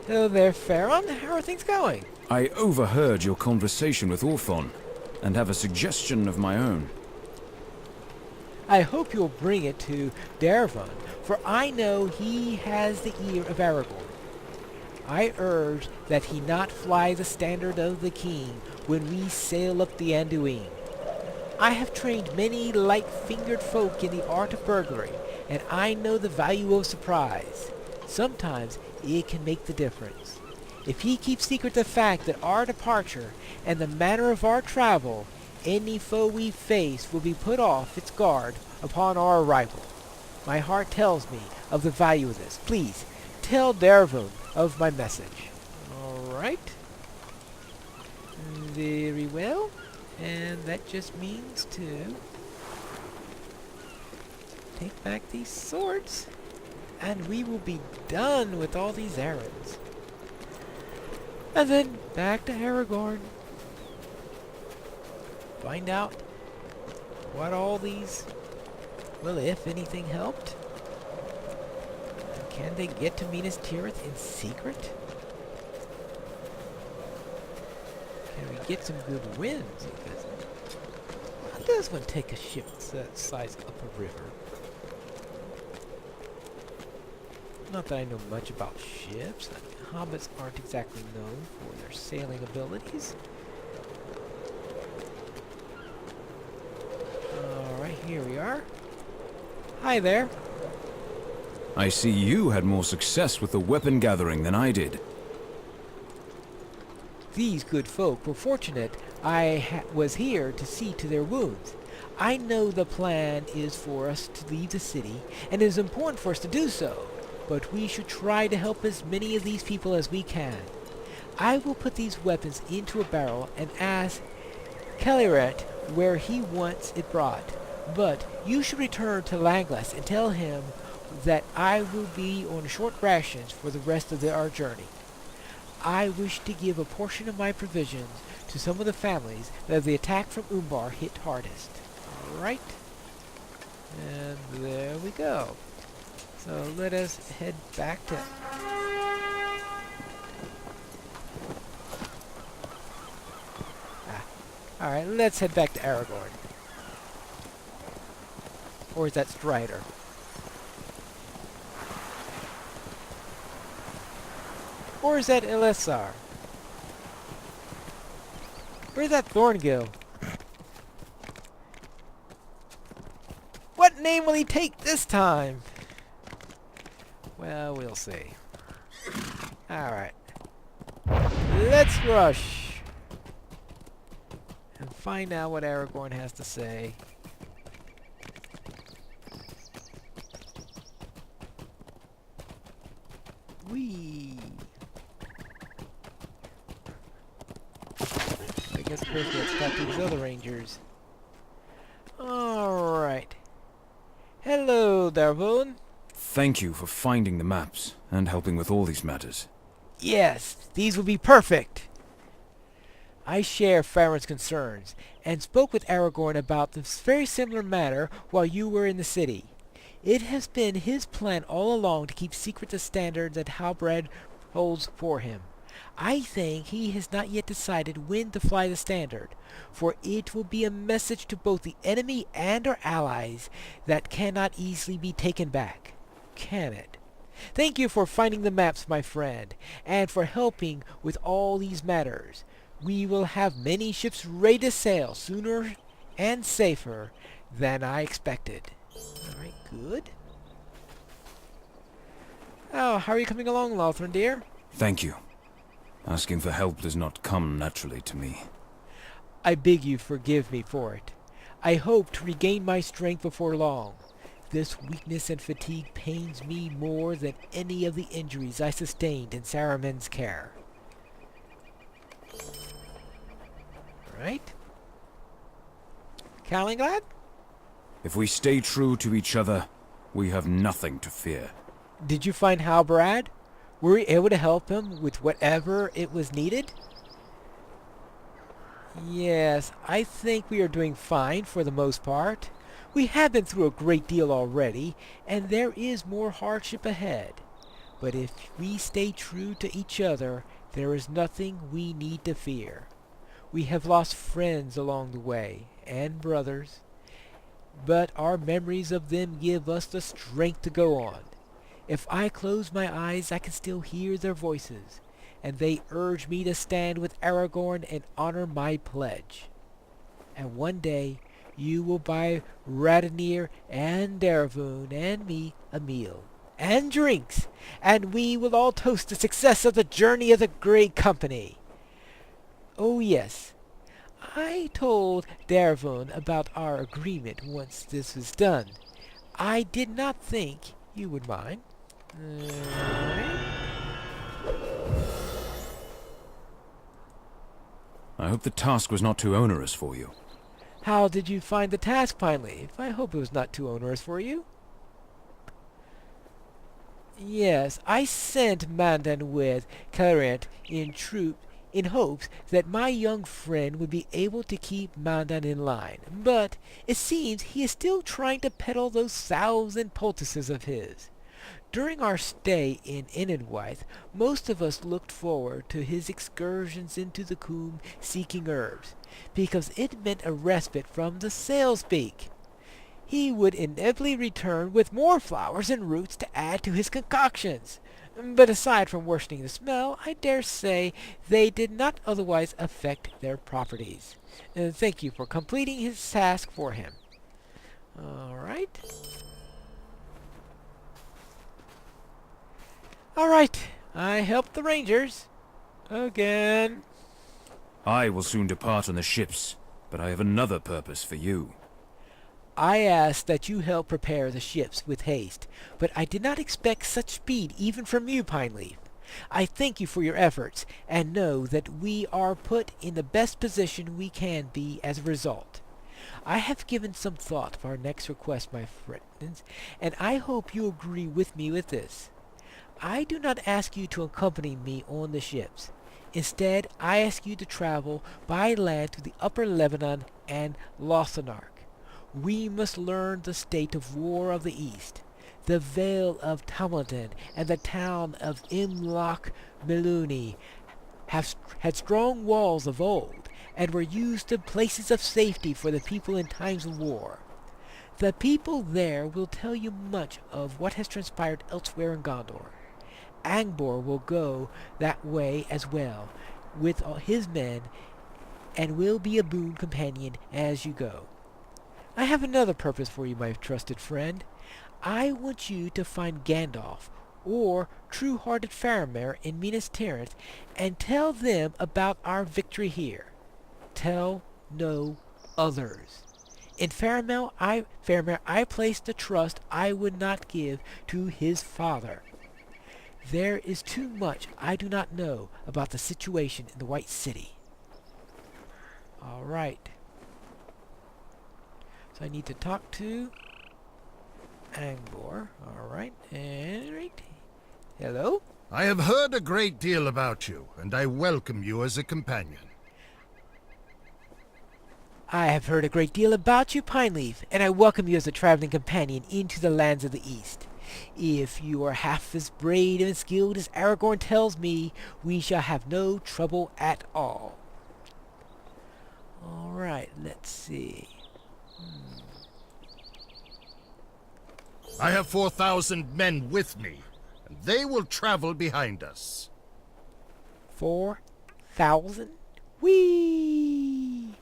Hello there, Farron. How are things going? I overheard your conversation with Orthon, and have a suggestion of my own. I hope you'll bring it to Darvon, for I know he has the ear of Aragorn. I urge that he not fly the standard of the king when we sail up the Anduin. I have trained many light-fingered folk in the art of burglary, and I know the value of surprise. Sometimes it can make the difference. If he keeps secret the fact that our departure and the manner of our travel, any foe we face will be put off its guard upon our arrival. My heart tells me of the value of this. Please, tell Darvon of my message. All right. Very well. And that just means to take back these swords, and we will be done with all these errands. And then back to Aragorn. Find out what all these, well, if anything, helped. And can they get to Minas Tirith in secret? Can we get some good winds? Because how does one take a ship that size up a river? Not that I know much about ships. Hobbits aren't exactly known for their sailing abilities. Alright, here we are. Hi there. I see you had more success with the weapon gathering than I did. These good folk were fortunate I was here to see to their wounds. I know the plan is for us to leave the city, and it is important for us to do so, but we should try to help as many of these people as we can. I will put these weapons into a barrel and ask Kellyret where he wants it brought, but you should return to Langlass and tell him that I will be on short rations for the rest of our journey. I wish to give a portion of my provisions to some of the families that the attack from Umbar hit hardest. Alright. And there we go. So let us head back to... Alright, let's head back to Aragorn. Or is that Strider? Or is that Elessar? Where's that Thorngill? What name will he take this time? Well, we'll see. Alright. Let's rush! And find out what Aragorn has to say. Whee! I guess first let's talk to these other rangers. Alright. Hello, Darvon. Thank you for finding the maps, and helping with all these matters. Yes, these will be perfect. I share Farron's concerns, and spoke with Aragorn about this very similar matter while you were in the city. It has been his plan all along to keep secret the standard that Halbrand holds for him. I think he has not yet decided when to fly the standard, for it will be a message to both the enemy and our allies that cannot easily be taken back. Can it? Thank you for finding the maps, my friend, and for helping with all these matters. We will have many ships ready to sail sooner and safer than I expected. Alright, good. Oh, how are you coming along, Lothran, dear? Thank you. Asking for help does not come naturally to me. I beg you forgive me for it. I hope to regain my strength before long. This weakness and fatigue pains me more than any of the injuries I sustained in Saruman's care. Right? Callinglad? If we stay true to each other, we have nothing to fear. Did you find Halbrand? Were we able to help him with whatever it was needed? Yes, I think we are doing fine for the most part. We have been through a great deal already, and there is more hardship ahead. But if we stay true to each other, there is nothing we need to fear. We have lost friends along the way, and brothers, but our memories of them give us the strength to go on. If I close my eyes, I can still hear their voices, and they urge me to stand with Aragorn and honor my pledge. And one day, you will buy Radonir and Daravoon and me a meal and drinks, and we will all toast the success of the journey of the great company. Oh yes, I told Daravoon about our agreement once this was done. I did not think you would mind. I hope the task was not too onerous for you. How did you find the task, Pineleaf? I hope it was not too onerous for you. Yes, I sent Mandan with Calerant in hopes that my young friend would be able to keep Mandan in line, but it seems he is still trying to peddle those 1,000 poultices of his. During our stay in Inenwythe, most of us looked forward to his excursions into the coombe seeking herbs, because it meant a respite from the sales-beak. He would inevitably return with more flowers and roots to add to his concoctions. But aside from worsening the smell, I dare say they did not otherwise affect their properties. Thank you for completing his task for him. Alright. Alright, I helped the rangers. Again. I will soon depart on the ships, but I have another purpose for you. I asked that you help prepare the ships with haste, but I did not expect such speed even from you, Pineleaf. I thank you for your efforts, and know that we are put in the best position we can be as a result. I have given some thought of our next request, my friends, and I hope you agree with me with this. I do not ask you to accompany me on the ships. Instead, I ask you to travel by land to the upper Lebanon and Lothanark. We must learn the state of war of the East. The Vale of Tamlin and the town of Imloch Meluni had strong walls of old, and were used as places of safety for the people in times of war. The people there will tell you much of what has transpired elsewhere in Gondor. Angbor will go that way as well, with his men, and will be a boon companion as you go. I have another purpose for you, my trusted friend. I want you to find Gandalf, or true-hearted Faramir in Minas Tirith, and tell them about our victory here. Tell no others. In Faramir, I placed the trust I would not give to his father. There is too much I do not know about the situation in the White City. Alright. So I need to talk to Angbor. Alright. Alright. Hello? I have heard a great deal about you, and I welcome you as a companion. I have heard a great deal about you, Pineleaf, and I welcome you as a traveling companion into the lands of the East. If you are half as brave and skilled as Aragorn tells me, we shall have no trouble at all. Alright, let's see. I have 4,000 men with me, and they will travel behind us. 4,000? Whee!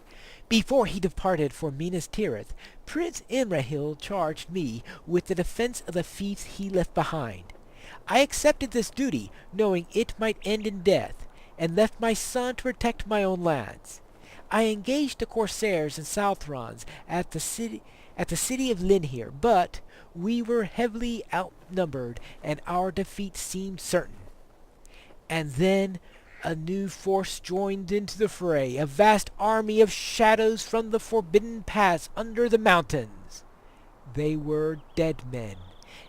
Before he departed for Minas Tirith, Prince Imrahil charged me with the defense of the fiefs he left behind. I accepted this duty, knowing it might end in death, and left my son to protect my own lands. I engaged the Corsairs and Southrons at the city of Linhir, but we were heavily outnumbered, and our defeat seemed certain. And then a new force joined into the fray, a vast army of shadows from the forbidden paths under the mountains. They were dead men,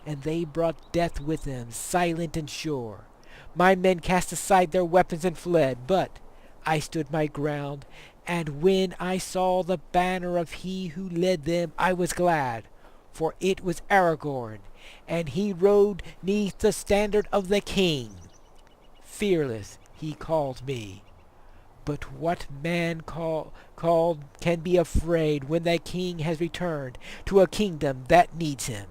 and they brought death with them, silent and sure. My men cast aside their weapons and fled, but I stood my ground, and when I saw the banner of he who led them, I was glad, for it was Aragorn, and he rode 'neath the standard of the king. Fearless he called me. But what man called can be afraid when the king has returned to a kingdom that needs him?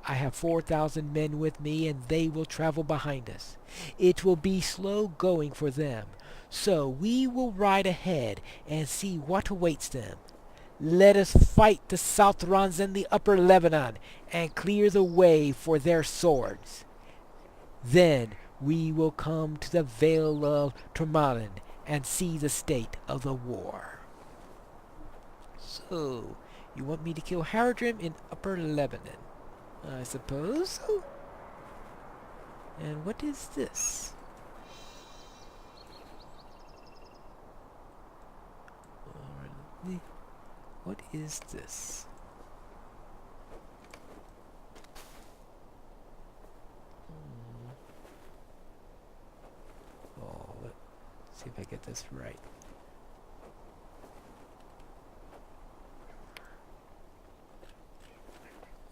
I have 4,000 men with me, and they will travel behind us. It will be slow going for them, so we will ride ahead and see what awaits them. Let us fight the Southrons in the upper Lebanon and clear the way for their swords. Then we will come to the Vale of Tourmalin and see the state of the war. So, you want me to kill Haradrim in Upper Lebanon? I suppose so. And what is this? What is this? Oh, let's see if I get this right.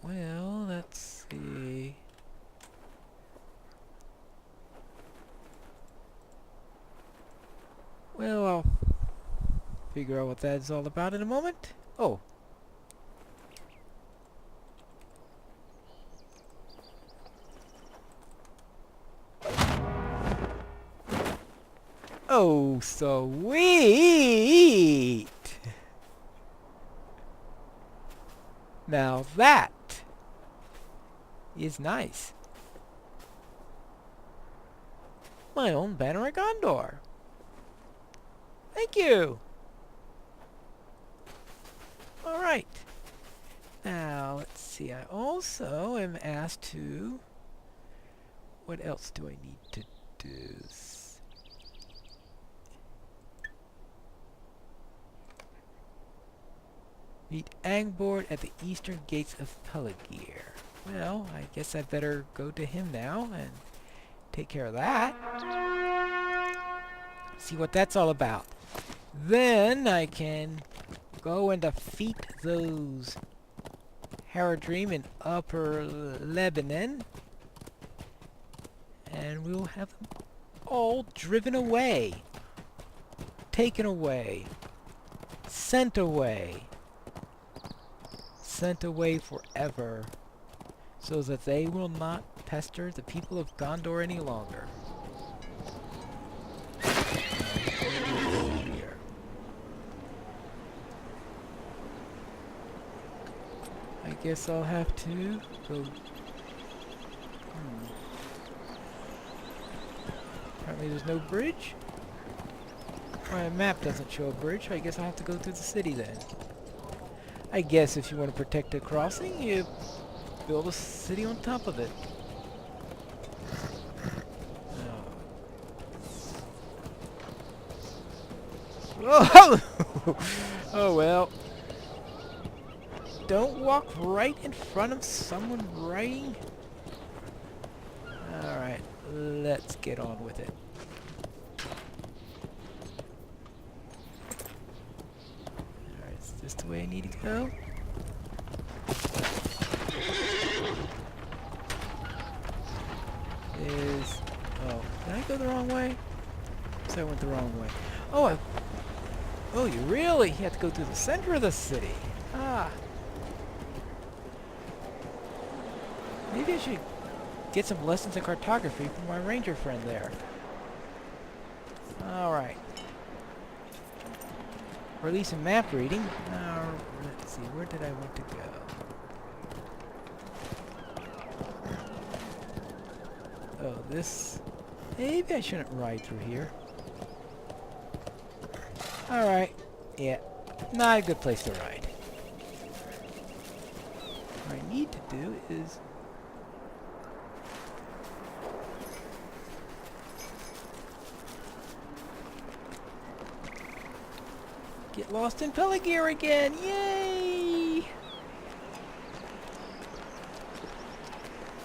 Well, let's see. Well, I'll figure out what that's all about in a moment. Oh. Oh, sweet! Now that is nice. My own banner of Gondor. Thank you! Alright. Now, let's see. I also am asked to... What else do I need to do? Meet Angbord at the eastern gates of Peligir. Well, I guess I better go to him now and take care of that. See what that's all about. Then I can go and defeat those Haradrim in Upper Lebanon. And we'll have them all driven away. Taken away. Sent away. Sent away forever, so that they will not pester the people of Gondor any longer. Here. I guess I'll have to go... Apparently there's no bridge. My map doesn't show a bridge, so I guess I'll have to go through the city then. I guess if you want to protect a crossing, you build a city on top of it. Oh, oh well. Don't walk right in front of someone riding. Alright, let's get on with it. Is this the way I need to go? Oh, did I go the wrong way? So I went the wrong way. Oh, oh, you really? You have to go through the center of the city. Ah. Maybe I should get some lessons in cartography from my ranger friend there. Alright. Or at least some map reading. Let's see, where did I want to go? Oh, this... Maybe I shouldn't ride through here. Alright. Yeah. Not a good place to ride. What I need to do is... get lost in Peligir again! Yay!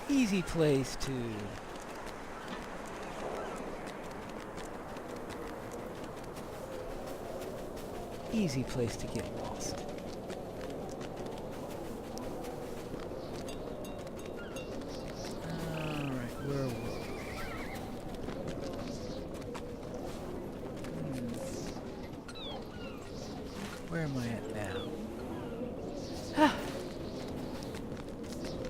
Easy place to... easy place to get lost. am I at now?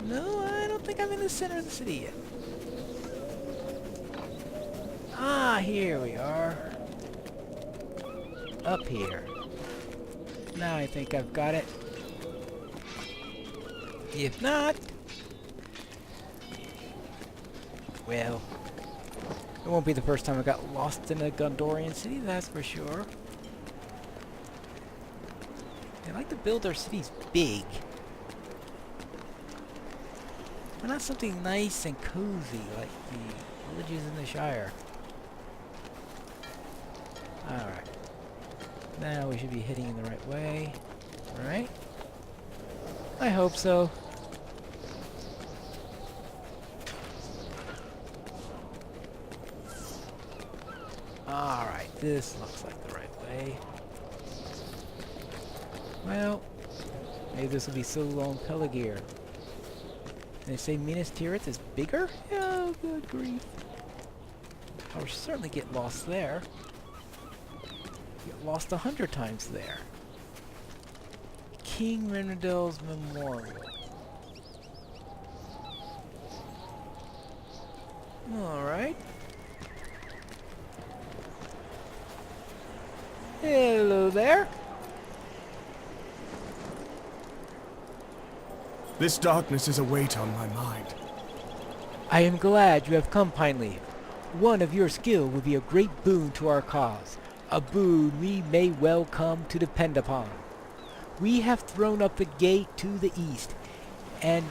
No, I don't think I'm in the center of the city yet. Ah, here we are. Up here. Now I think I've got it. If not, well, it won't be the first time I got lost in a Gondorian city, that's for sure. They like to build their cities big. But not something nice and cozy like the villages in the Shire. Alright. Now we should be heading in the right way. Right? I hope so. Alright, this looks like the right way. Well, maybe this will be so long Peligir. They say Minas Tirith is bigger? Oh, good grief. I would certainly get lost there. Get lost 100 times there. King Renadell's Memorial. Alright. Hello there. This darkness is a weight on my mind. I am glad you have come, Pineleaf. One of your skill will be a great boon to our cause. A boon we may well come to depend upon. We have thrown up the gate to the east, and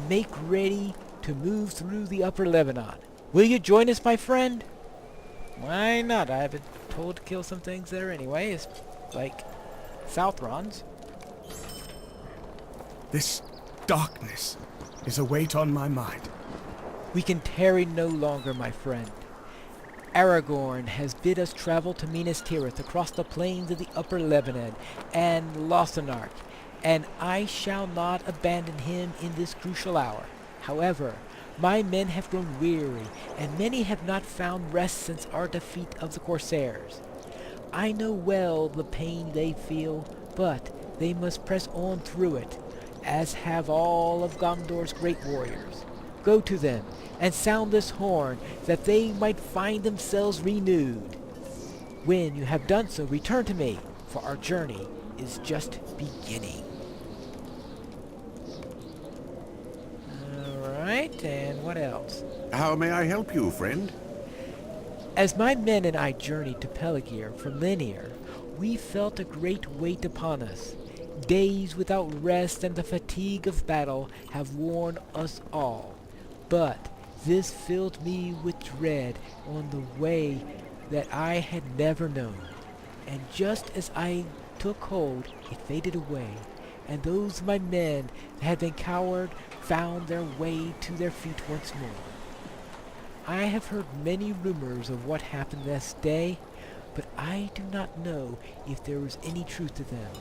make ready to move through the upper Lebanon. Will you join us, my friend? Why not? I've been told to kill some things there anyway, it's like Southrons. This darkness is a weight on my mind. We can tarry no longer, my friend. Aragorn has bid us travel to Minas Tirith across the plains of the upper Lebanon and Lothonark, and I shall not abandon him in this crucial hour. However, my men have grown weary, and many have not found rest since our defeat of the Corsairs. I know well the pain they feel, but they must press on through it, as have all of Gondor's great warriors. Go to them, and sound this horn, that they might find themselves renewed. When you have done so, return to me, for our journey is just beginning. Alright, and what else? How may I help you, friend? As my men and I journeyed to Peligir from Linear, we felt a great weight upon us. Days without rest and the fatigue of battle have worn us all. But this filled me with dread on the way that I had never known. And just as I took hold, it faded away, and those of my men that had been coward found their way to their feet once more. I have heard many rumors of what happened this day, but I do not know if there was any truth to them.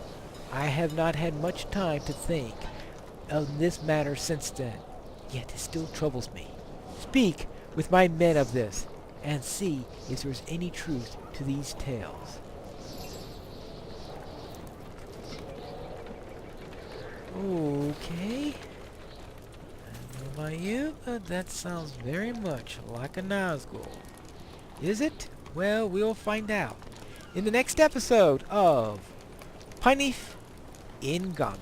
I have not had much time to think of this matter since then, yet it still troubles me. Speak with my men of this, and see if there is any truth to these tales. Okay. I don't know about you, but that sounds very much like a Nazgul. Is it? Well, we'll find out in the next episode of Pineleaf in Gondor.